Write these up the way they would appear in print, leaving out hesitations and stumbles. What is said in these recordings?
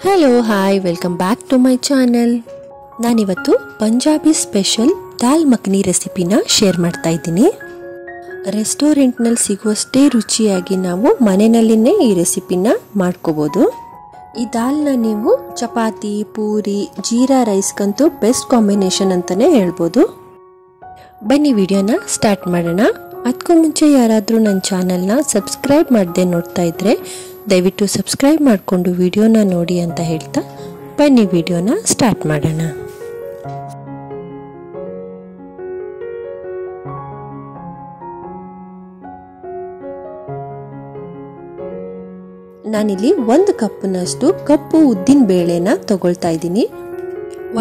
Hello hi welcome back to my channel. ನಾನಿವತ್ತು Punjabi special ದಾಲ್ ಮಖನಿ ರೆಸಿಪಿನ share ಮಾಡ್ತಾ ಇದ್ದೀನಿ. ರೆಸ್ಟೋರೆಂಟ್ನಲ್ಲಿ ಸಿಗುವಷ್ಟೇ ರುಚಿಯಾಗಿ ನಾವು ಮನೆಯಲ್ಲಿನೇ ಈ ರೆಸಿಪಿನ ಮಾಡ್ಕೋಬೋದು. ಈ ದಾಲ್ನ ನೀವು ಚಪಾತಿ, ಪೂರಿ, ಜೀರಾ ರೈಸ್ಗಂತೂ ಬೆಸ್ಟ್ ಕಾಂಬಿನೇಷನ್ ಅಂತಲೇ ಹೇಳ್ಬೋದು. ಬನ್ನಿ ವಿಡಿಯೋನ ಸ್ಟಾರ್ಟ್ ಮಾಡೋಣ. ಅದಕ್ಕೂ ಮುಂಚೆ ಯಾರಾದರೂ ನನ್ನ ಚಾನಲ್ನ ಸಬ್ಸ್ಕ್ರೈಬ್ ಮಾಡದೆ ನೋಡ್ತಾ ಇದ್ದರೆ ದಯವಿಟ್ಟು ಸಬ್ಸ್ಕ್ರೈಬ್ ಮಾಡಿಕೊಂಡು ವಿಡಿಯೋನ ನೋಡಿ ಅಂತ ಹೇಳ್ತಾ ಬನ್ನಿ ವಿಡಿಯೋನ ಸ್ಟಾರ್ಟ್ ಮಾಡೋಣ. ನಾನಿಲ್ಲಿ 1 ಕಪ್ನಷ್ಟು ಕಪ್ಪು ಉದ್ದಿನ ಬೇಳೆನ ತಗೊಳ್ತಾ ಇದ್ದೀನಿ.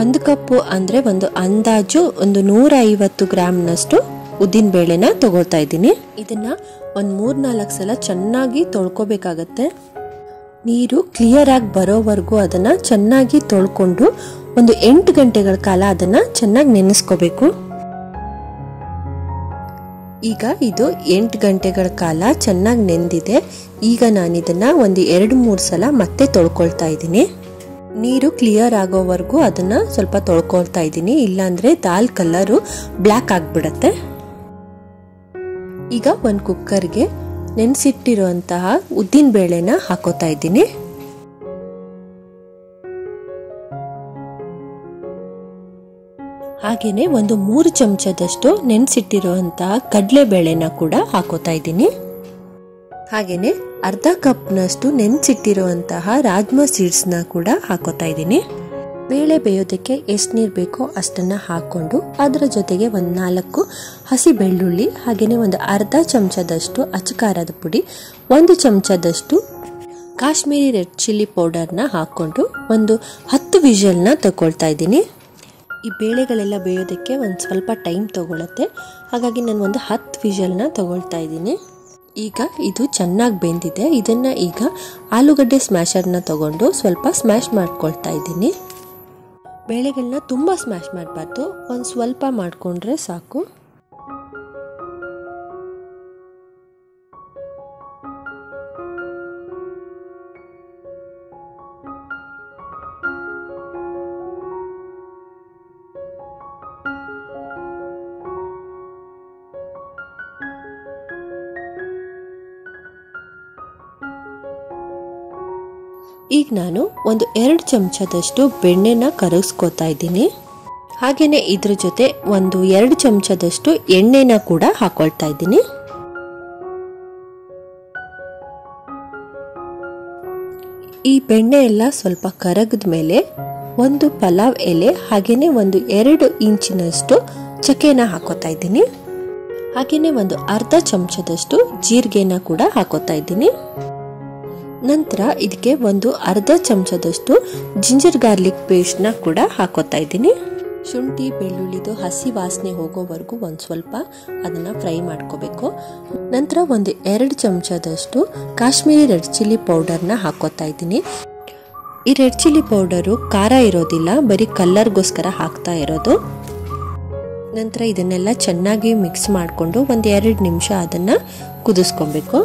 1 ಕಪ್ಪು ಅಂದರೆ ಒಂದು ಅಂದಾಜು 150 ಗ್ರಾಮ್ನಷ್ಟು ಉದ್ದಿನ ಬೇಳೆನ ತಗೊಳ್ತಾ ಇದ್ದೀನಿ. ಇದನ್ನ ಒಂದು 3-4 ಸಲ ಚೆನ್ನಾಗಿ ತೊಳ್ಕೊಬೇಕಾಗತ್ತೆ. ನೀರು ಕ್ಲಿಯರ್ ಆಗಿ ಬರೋವರೆಗೂ ಅದನ್ನ ಚೆನ್ನಾಗಿ ತೊಳ್ಕೊಂಡು ಒಂದು 8 ಗಂಟೆಗಳ ಕಾಲ ಅದನ್ನ ಚೆನ್ನಾಗಿ ನೆನೆಸ್ಕೋಬೇಕು. ಈಗ ಇದು 8 ಗಂಟೆಗಳ ಕಾಲ ಚೆನ್ನಾಗಿ ನೆಂದಿದೆ. ಈಗ ನಾನು ಇದನ್ನ ಒಂದು 2-3 ಸಲ ಮತ್ತೆ ತೊಳ್ಕೊಳ್ತಾ ಇದ್ದೀನಿ. ನೀರು ಕ್ಲಿಯರ್ ಆಗೋವರೆಗೂ ಅದನ್ನ ಸ್ವಲ್ಪ ತೊಳ್ಕೊಳ್ತಾ ಇದ್ದೀನಿ, ಇಲ್ಲಾಂದ್ರೆ ದಾಲ್ ಕಲರು ಬ್ಲ್ಯಾಕ್ ಆಗ್ಬಿಡತ್ತೆ. ಈಗ ಒಂದು ಕುಕ್ಕರ್ಗೆ ನೆನೆಸಿಟ್ಟಿರುವಂತಹ ಉದ್ದಿನ ಬೇಳೆನ ಹಾಕೋತಾ ಇದ್ದೀನಿ. ಹಾಗೇನೆ ಒಂದು 3 ಚಮಚದಷ್ಟು ನೆನೆಸಿಟ್ಟಿರುವಂತಹ ಕಡಲೆ ಬೇಳೆನ ಕೂಡ ಹಾಕೋತಾ ಇದ್ದೀನಿ. ಹಾಗೇನೆ ಅರ್ಧ ಕಪ್ನಷ್ಟು ನೆನೆಸಿಟ್ಟಿರುವಂತಹ ರಾಜ್ಮಾ ಸೀಡ್ಸ್ನ ಕೂಡ ಹಾಕೋತಾ ಇದ್ದೀನಿ. ಬೇಳೆ ಬೇಯೋದಕ್ಕೆ ಎಷ್ಟು ನೀರು ಬೇಕೋ ಅಷ್ಟನ್ನ ಹಾಕೊಂಡು ಅದರ ಜೊತೆಗೆ ಒಂದು 4 ಹಸಿ ಬೆಳ್ಳುಳ್ಳಿ, ಹಾಗೇನೆ ಒಂದು ಅರ್ಧ ಚಮಚದಷ್ಟು ಅಚ್ಚಕಾರದ ಪುಡಿ, 1 ಚಮಚದಷ್ಟು ಕಾಶ್ಮೀರಿ ರೆಡ್ ಚಿಲ್ಲಿ ಪೌಡರ್ನ ಹಾಕೊಂಡು ಒಂದು 10 ವಿಷಲ್ನ ತಗೊಳ್ತಾ ಇದ್ದೀನಿ. ಈ ಬೇಳೆಗಳೆಲ್ಲ ಬೇಯೋದಕ್ಕೆ ಒಂದು ಸ್ವಲ್ಪ ಟೈಮ್ ತಗೊಳುತ್ತೆ, ಹಾಗಾಗಿ ನಾನು ಒಂದು 10 ವಿಷಲ್ನ ತಗೊಳ್ತಾ ಇದ್ದೀನಿ. ಈಗ ಇದು ಚೆನ್ನಾಗಿ ಬೆಂದಿದೆ. ಇದನ್ನ ಈಗ ಆಲೂಗಡ್ಡೆ ಸ್ಮ್ಯಾಶರ್ನ ತಗೊಂಡು ಸ್ವಲ್ಪ ಸ್ಮ್ಯಾಶ್ ಮಾಡ್ಕೊಳ್ತಾ ಇದ್ದೀನಿ. ಬೇಳೆಗಳನ್ನ ತುಂಬ ಸ್ಮ್ಯಾಶ್ ಮಾಡಬಾರ್ದು, ಒಂದು ಸ್ವಲ್ಪ ಮಾಡಿಕೊಂಡ್ರೆ ಸಾಕು. ಈಗ ನಾನು ಒಂದು 2 ಚಮಚದಷ್ಟು ಬೆಣ್ಣೆನ ಕರಗಿಸ್ಕೋತಾ ಇದ್ದೀನಿ. ಹಾಗೇನೆ ಇದ್ರ ಜೊತೆ ಒಂದು 2 ಚಮಚದಷ್ಟು ಎಣ್ಣೆನ ಕೂಡ ಹಾಕೊಳ್ತಾ ಇದ್ದೀನಿ. ಈ ಬೆಣ್ಣೆ ಎಲ್ಲ ಸ್ವಲ್ಪ ಕರಗದ ಮೇಲೆ ಒಂದು ಪಲಾವ್ ಎಲೆ, ಹಾಗೇನೆ ಒಂದು 2 ಇಂಚಿನಷ್ಟು ಚಕ್ಕೆನ ಹಾಕೋತಾ ಇದ್ದೀನಿ. ಹಾಗೇನೆ ಒಂದು ಅರ್ಧ ಚಮಚದಷ್ಟು ಜೀರಿಗೆನ ಕೂಡ ಹಾಕೋತಾ ಇದ್ದೀನಿ. ನಂತರ ಇದಕ್ಕೆ ಒಂದು ಅರ್ಧ ಚಮಚದಷ್ಟು ಜಿಂಜರ್ ಗಾರ್ಲಿಕ್ ಪೇಸ್ಟ್ನ ಕೂಡ ಹಾಕೋತಾ ಇದ್ದೀನಿ. ಶುಂಠಿ ಬೆಳ್ಳುಳ್ಳಿದು ಹಸಿ ವಾಸನೆ ಹೋಗೋವರೆಗೂ ಒಂದು ಸ್ವಲ್ಪ ಅದನ್ನ ಫ್ರೈ ಮಾಡ್ಕೋಬೇಕು. ನಂತರ ಒಂದು 2 ಚಮಚದಷ್ಟು ಕಾಶ್ಮೀರಿ ರೆಡ್ ಚಿಲ್ಲಿ ಪೌಡರ್ನ ಹಾಕೋತಾ ಇದ್ದೀನಿ. ಈ ರೆಡ್ ಚಿಲ್ಲಿ ಪೌಡರು ಖಾರ ಇರೋದಿಲ್ಲ, ಬರೀ ಕಲರ್ಗೋಸ್ಕರ ಹಾಕ್ತಾ ಇರೋದು. ನಂತರ ಇದನ್ನೆಲ್ಲ ಚೆನ್ನಾಗಿ ಮಿಕ್ಸ್ ಮಾಡಿಕೊಂಡು ಒಂದು 2 ನಿಮಿಷ ಅದನ್ನ ಕುದಿಸ್ಕೊಬೇಕು.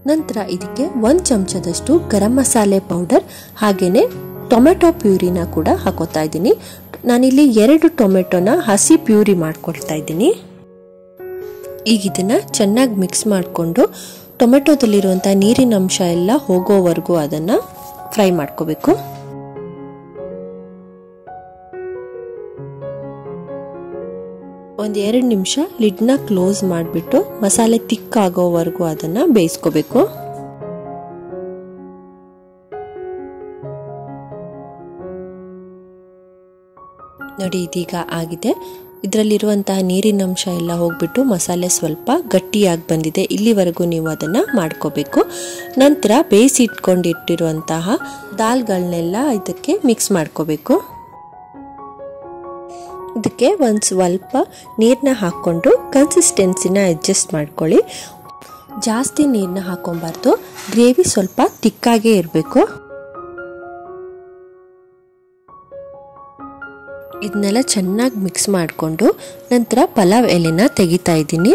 ನಂತರ ಇದಕ್ಕೆ 1 ಚಮಚದಷ್ಟು ಗರಂ ಮಸಾಲೆ ಪೌಡರ್, ಹಾಗೇನೆ ಟೊಮೆಟೊ ಪ್ಯೂರಿನ ಕೂಡ ಹಾಕೋತಾ ಇದ್ದೀನಿ. ನಾನಿಲ್ಲಿ 2 ಟೊಮೆಟೊನ ಹಸಿ ಪ್ಯೂರಿ ಮಾಡ್ಕೊಳ್ತಾ ಇದ್ದೀನಿ. ಈಗ ಇದನ್ನ ಚೆನ್ನಾಗಿ ಮಿಕ್ಸ್ ಮಾಡಿಕೊಂಡು ಟೊಮೆಟೊದಲ್ಲಿರುವಂಥ ನೀರಿನ ಅಂಶ ಎಲ್ಲ ಹೋಗೋವರೆಗೂ ಅದನ್ನ ಫ್ರೈ ಮಾಡ್ಕೋಬೇಕು. ಒಂದು 2 ನಿಮಿಷ ಲಿಡ್ನ ಕ್ಲೋಸ್ ಮಾಡಿಬಿಟ್ಟು ಮಸಾಲೆ ತಿಕ್ಕಾಗೋವರೆಗೂ ಅದನ್ನ ಬೇಯಿಸ್ಕೋಬೇಕು. ನೋಡಿ ಇದೀಗ ಆಗಿದೆ. ಇದರಲ್ಲಿರುವಂತಹ ನೀರಿನ ಅಂಶ ಎಲ್ಲ ಹೋಗ್ಬಿಟ್ಟು ಮಸಾಲೆ ಸ್ವಲ್ಪ ಗಟ್ಟಿಯಾಗಿ ಬಂದಿದೆ. ಇಲ್ಲಿವರೆಗೂ ನೀವು ಅದನ್ನ ಮಾಡ್ಕೋಬೇಕು. ನಂತರ ಬೇಯಿಸಿ ಇಟ್ಕೊಂಡಿಟ್ಟಿರುವಂತಹ ದಾಲ್ಗಳನ್ನೆಲ್ಲ ಇದಕ್ಕೆ ಮಿಕ್ಸ್ ಮಾಡ್ಕೋಬೇಕು. ಇದಕ್ಕೆ ಒಂದು ಸ್ವಲ್ಪ ನೀರನ್ನ ಹಾಕ್ಕೊಂಡು ಕನ್ಸಿಸ್ಟೆನ್ಸಿನ ಅಡ್ಜಸ್ಟ್ ಮಾಡ್ಕೊಳ್ಳಿ. ಜಾಸ್ತಿ ನೀರನ್ನ ಹಾಕೊಬಾರ್ದು, ಗ್ರೇವಿ ಸ್ವಲ್ಪ ತಿಕ್ಕಾಗೇ ಇರಬೇಕು. ಇದನ್ನೆಲ್ಲ ಚೆನ್ನಾಗಿ ಮಿಕ್ಸ್ ಮಾಡಿಕೊಂಡು ನಂತರ ಪಲಾವ್ ಎಲೆನ ತೆಗಿತಾ ಇದ್ದೀನಿ.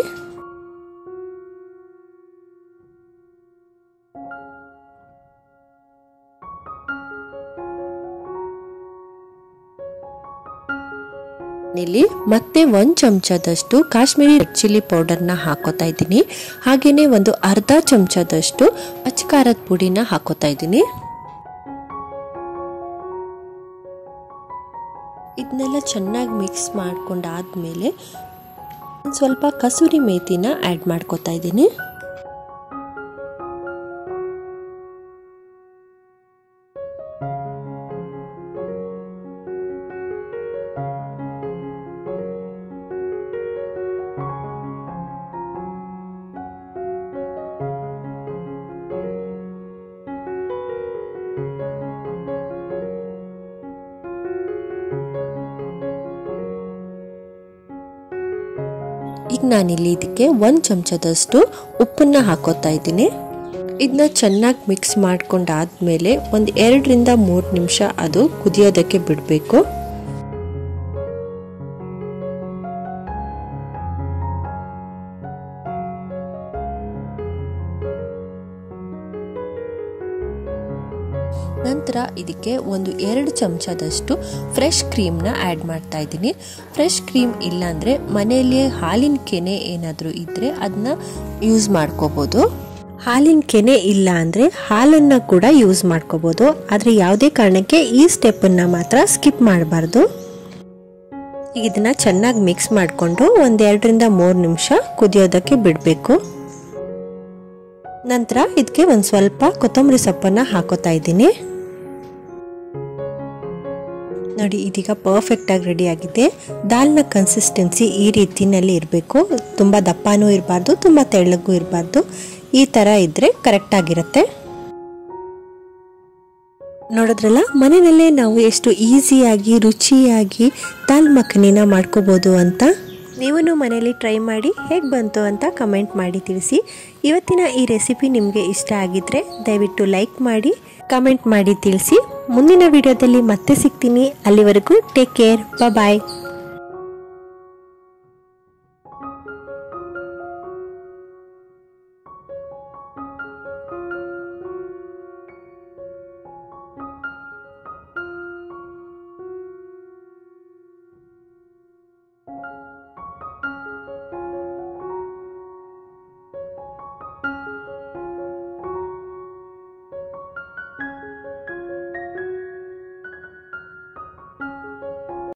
ಇಲ್ಲಿ ಮತ್ತೆ 1 ಚಮಚದಷ್ಟು ಕಾಶ್ಮೀರಿ ರೆಡ್ ಚಿಲ್ಲಿ ಪೌಡರ್ನ ಹಾಕೋತಾ ಇದ್ದೀನಿ. ಹಾಗೇನೆ ಒಂದು ಅರ್ಧ ಚಮಚದಷ್ಟು ಅಚ್ಚಕಾರದ ಪುಡಿನ ಹಾಕೋತಾ ಇದ್ದೀನಿ. ಇದನ್ನೆಲ್ಲ ಚೆನ್ನಾಗಿ ಮಿಕ್ಸ್ ಮಾಡ್ಕೊಂಡಾದ್ಮೇಲೆ ಸ್ವಲ್ಪ ಕಸೂರಿ ಮೇಥಿನ ಆ್ಯಡ್ ಮಾಡ್ಕೋತಾ ಇದ್ದೀನಿ. ಈಗ ನಾನಿಲ್ಲಿ ಇದಕ್ಕೆ 1 ಚಮಚದಷ್ಟು ಉಪ್ಪನ್ನ ಹಾಕೋತಾ ಇದ್ದೀನಿ. ಇದನ್ನ ಚೆನ್ನಾಗಿ ಮಿಕ್ಸ್ ಮಾಡ್ಕೊಂಡಾದ್ಮೇಲೆ ಒಂದು 2 ರಿಂದ 3 ನಿಮಿಷ ಅದು ಕುದಿಯೋದಕ್ಕೆ ಬಿಡಬೇಕು. ನಂತರ ಇದಕ್ಕೆ ಒಂದು 2 ಚಮಚದಷ್ಟು ಫ್ರೆಶ್ ಕ್ರೀಮ್ನ ಆ್ಯಡ್ ಮಾಡ್ತಾ ಇದ್ದೀನಿ. ಫ್ರೆಶ್ ಕ್ರೀಮ್ ಇಲ್ಲಾಂದರೆ ಮನೆಯಲ್ಲಿ ಹಾಲಿನ ಕೆನೆ ಏನಾದರೂ ಇದ್ದರೆ ಅದನ್ನ ಯೂಸ್ ಮಾಡ್ಕೋಬೋದು. ಹಾಲಿನ ಕೆನೆ ಇಲ್ಲ ಅಂದರೆ ಹಾಲನ್ನು ಕೂಡ ಯೂಸ್ ಮಾಡ್ಕೋಬೋದು. ಆದರೆ ಯಾವುದೇ ಕಾರಣಕ್ಕೆ ಈ ಸ್ಟೆಪ್ಪನ್ನು ಮಾತ್ರ ಸ್ಕಿಪ್ ಮಾಡಬಾರ್ದು. ಈಗ ಇದನ್ನು ಚೆನ್ನಾಗಿ ಮಿಕ್ಸ್ ಮಾಡಿಕೊಂಡು ಒಂದು 2 ರಿಂದ 3 ನಿಮಿಷ ಕುದಿಯೋದಕ್ಕೆ ಬಿಡಬೇಕು. ನಂತರ ಇದಕ್ಕೆ ಒಂದು ಸ್ವಲ್ಪ ಕೊತ್ತಂಬರಿ ಸೊಪ್ಪನ್ನು ಹಾಕೋತಾ ಇದ್ದೀನಿ. ನೋಡಿ, ಇದೀಗ ಪರ್ಫೆಕ್ಟಾಗಿ ರೆಡಿ ಆಗಿದೆ. ದಾಲ್ನ ಕನ್ಸಿಸ್ಟೆನ್ಸಿ ಈ ರೀತಿಯಲ್ಲಿ ಇರಬೇಕು. ತುಂಬ ದಪ್ಪನೂ ಇರಬಾರ್ದು, ತುಂಬ ತೆಳ್ಳಗೂ ಇರಬಾರ್ದು. ಈ ಥರ ಇದ್ದರೆ ಕರೆಕ್ಟಾಗಿರುತ್ತೆ. ನೋಡಿದ್ರಲ್ಲ, ಮನೆಯಲ್ಲೇ ನಾವು ಎಷ್ಟು ಈಸಿಯಾಗಿ ರುಚಿಯಾಗಿ ದಾಲ್ ಮಖನಿನ ಮಾಡ್ಕೋಬೋದು ಅಂತ. ನೀವು ಮನೆಯಲ್ಲಿ ಟ್ರೈ ಮಾಡಿ ಹೇಗೆ ಬಂತು ಅಂತ ಕಮೆಂಟ್ ಮಾಡಿ ತಿಳಿಸಿ. ಇವತ್ತಿನ ಈ ರೆಸಿಪಿ ನಿಮಗೆ ಇಷ್ಟ ಆಗಿದ್ರೆ ದಯವಿಟ್ಟು ಲೈಕ್ ಮಾಡಿ, ಕಮೆಂಟ್ ಮಾಡಿ ತಿಳಿಸಿ. ಮುಂದಿನ ವಿಡಿಯೋದಲ್ಲಿ ಮತ್ತೆ ಸಿಗ್ತೀನಿ. ಅಲ್ಲಿವರೆಗೂ ಟೇಕ್ ಕೇರ್, ಬಾಯ್.